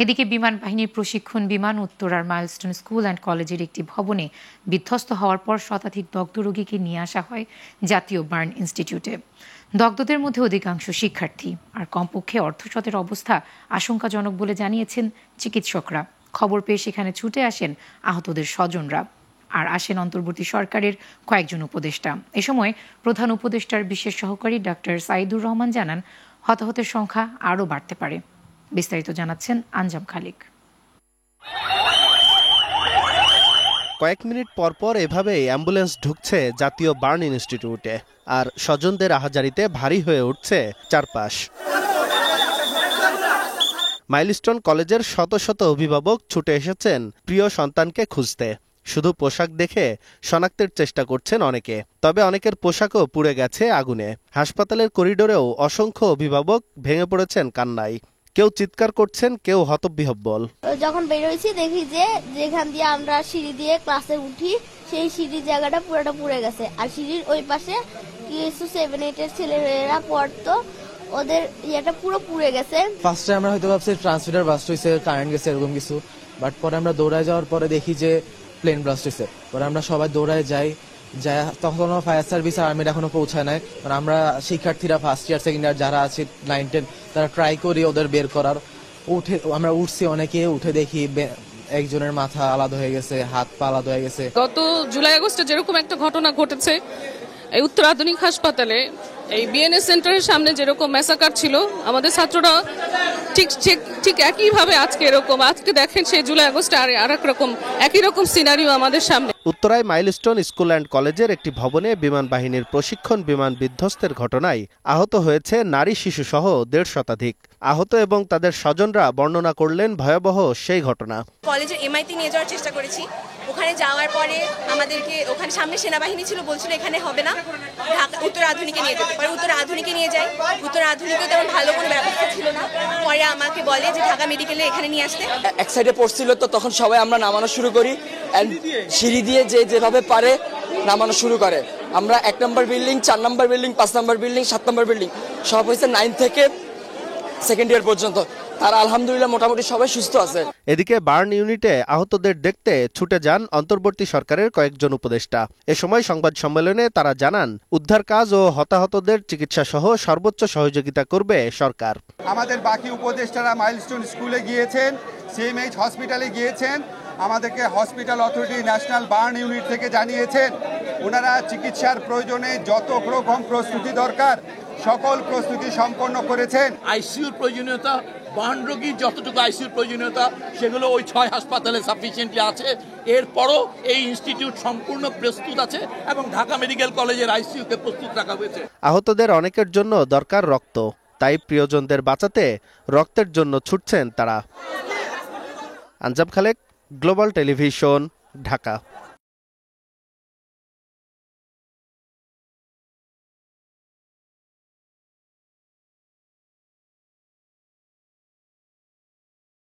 এদিকে বিমান বাহিনীর প্রশিক্ষণ বিমান উত্তরার মাইলস্টোন স্কুল অ্যান্ড কলেজের একটি ভবনে বিধ্বস্ত হওয়ার পর শতাধিক দগ্ধ রোগীকে নিয়ে আসা হয় জাতীয় বার্ন ইনস্টিটিউটে। দগ্ধদের মধ্যে অধিকাংশ শিক্ষার্থী, আর কমপক্ষে অর্ধশতের অবস্থা আশঙ্কাজনক বলে জানিয়েছেন চিকিৎসকরা। খবর পেয়ে সেখানে ছুটে আসেন আহতদের স্বজনরা, আর আসেন অন্তর্বর্তী সরকারের কয়েকজন উপদেষ্টা। এ সময় প্রধান উপদেষ্টার বিশেষ সহকারী ডাক্তার সাইদুর রহমান জানান, হতাহতের সংখ্যা আরও বাড়তে পারে। বিস্তারিত জানাচ্ছেন আঞ্জাম খালিক। কয়েক মিনিট পর পর এভাবেই অ্যাম্বুলেন্স ঢুকছে জাতীয় বার্ন ইনস্টিটিউটে, আর স্বজনদের আহাজারিতে ভারী হয়ে উঠছে চারপাশ। মাইলস্টোন কলেজের শত শত অভিভাবক ছুটে এসেছেন প্রিয় সন্তানকে খুঁজতে। শুধু পোশাক দেখে শনাক্তের চেষ্টা করছেন অনেকে, তবে অনেকের পোশাকও পুড়ে গেছে আগুনে। হাসপাতালের করিডোরেও অসংখ্য অভিভাবক ভেঙে পড়েছেন কান্নায়। কেউ চিৎকার করছেন, কেউ হতবিহ্বল। যখন বের হয়েছি দেখি যে যেখান দিয়ে আমরা সিঁড়ি দিয়ে ক্লাসে উঠি সেই সিঁড়ির জায়গাটা পুরোটা পুড়ে গেছে, আর সিঁড়ির ওই পাশে কিছু 7-8 এর ছেলেরা পড়তো, ওদের ইয়েটা পুরো পুড়ে গেছে। ফার্স্টে আমরা হয়তো ভাবছি ট্রান্সমিটার ব্লাস্ট হয়েছে, কারেন্ট গেছে, এরকম কিছু, বাট পরে আমরা দৌড়ায় যাওয়ার পরে দেখি যে প্লেন ব্লাস্ট হয়েছে। পরে আমরা সবাই দৌড়ায় যাই, তখনও ফায়ার সার্ভিস আর আর্মির এখনো পৌঁছায় নাই। মানে আমরা শিক্ষার্থীরা ফার্স্ট ইয়ার সেকেন্ড ইয়ার যারা আছে 9-10 তারা ট্রাই করি ওদের বের করার। আমরা উঠছি, অনেকে উঠে দেখি একজনের মাথা আলাদা হয়ে গেছে, হাত পা আলাদা হয়ে গেছে। গত জুলাই আগস্টে যেরকম একটা ঘটনা ঘটেছে এই উত্তর আধুনিক হাসপাতালে, এই বিএনএস সেন্টারের সামনে যেরকম ম্যাসাকার ছিল, আমাদের ছাত্ররা ঠিক একইভাবে আজকে দেখেন সেই জুলাই আগস্টে আর এক রকম একই রকম সিনারিও আমাদের সামনে। উত্তরায় মাইলস্টোন স্কুল অ্যান্ড কলেজের একটি ভবনে বিমান বাহিনীর প্রশিক্ষণ বিমান বিধ্বস্তের ঘটনায় আহত হয়েছে নারী শিশু সহ 150 শতাধিক। আহত এবং তাদের স্বজনরা বর্ণনা করলেন ভয়াবহ সেই ঘটনা। কলেজের এমআইতে নিয়ে যাওয়ার চেষ্টা করেছি, ওখানে যাওয়ার পরে আমাদেরকে ওখানে সামনে সেনাবাহিনী ছিল, বলছিল এখানে হবে না, উত্তর আধুনিকে নিয়ে যেতে। পরে উত্তর আধুনিকে নিয়ে যাই, উত্তর আধুনিকে তেমন ভালো কোনো ব্যবস্থা ছিল না। পরে আমাকে বলে যে ঢাকা মেডিকেলে এখানে নিয়ে আসতে। এক সাইডে পড়ছিল, তো তখন সবাই আমরা নামানো শুরু করি, সিঁড়ি দিয়ে যেভাবে পারে নামানো শুরু করে। আমরা 1 নম্বর বিল্ডিং, 4 নম্বর বিল্ডিং, 5 নম্বর বিল্ডিং, 7 নম্বর বিল্ডিং, সব হয়েছে 9 থেকে সেকেন্ড ইয়ার পর্যন্ত। আর আলহামদুলিল্লাহ মোটামুটি সবাই সুস্থ আছে। এদিকে বার্ন ইউনিটে আহতদের দেখতে ছুটে যান অন্তর্বর্তী সরকারের কয়েকজন উপদেষ্টা। এ সময় সংবাদ সম্মেলনে তারা জানান, উদ্ধার কাজ ও হতাহতদের চিকিৎসা সহ সর্বোচ্চ সহযোগিতা করবে সরকার। আমাদের বাকি উপদেষ্টারা মাইলস্টোন স্কুলে গিয়েছেন, সিএমএইচ হসপিটালে গিয়েছেন, আমাদেরকে hospital authority national burn unit থেকে জানিয়েছেন ওনারা চিকিৎসার প্রয়োজনে যত রকম প্রস্তুতি দরকার সকল প্রস্তুতি সম্পন্ন করেছেন। আইসিইউর প্রয়োজনীয়তা, বার্ন রোগীর যতটুকু আইসিইউর প্রয়োজনীয়তা সেগুলো ওই 6 হাসপাতালে সাফিসিয়েন্টলি আছে। এরপরও এই ইনস্টিটিউট সম্পূর্ণ প্রস্তুত আছে এবং ঢাকা মেডিকেল কলেজের আইসিইউতে প্রস্তুত রাখা হয়েছে। আহতদের অনেকের জন্য দরকার রক্ত, তাই প্রিয়জনদের বাঁচাতে রক্তের জন্য ছুটছেন তারা। আঞ্জাম খালেক, গ্লোবাল টেলিভিশন, ঢাকা।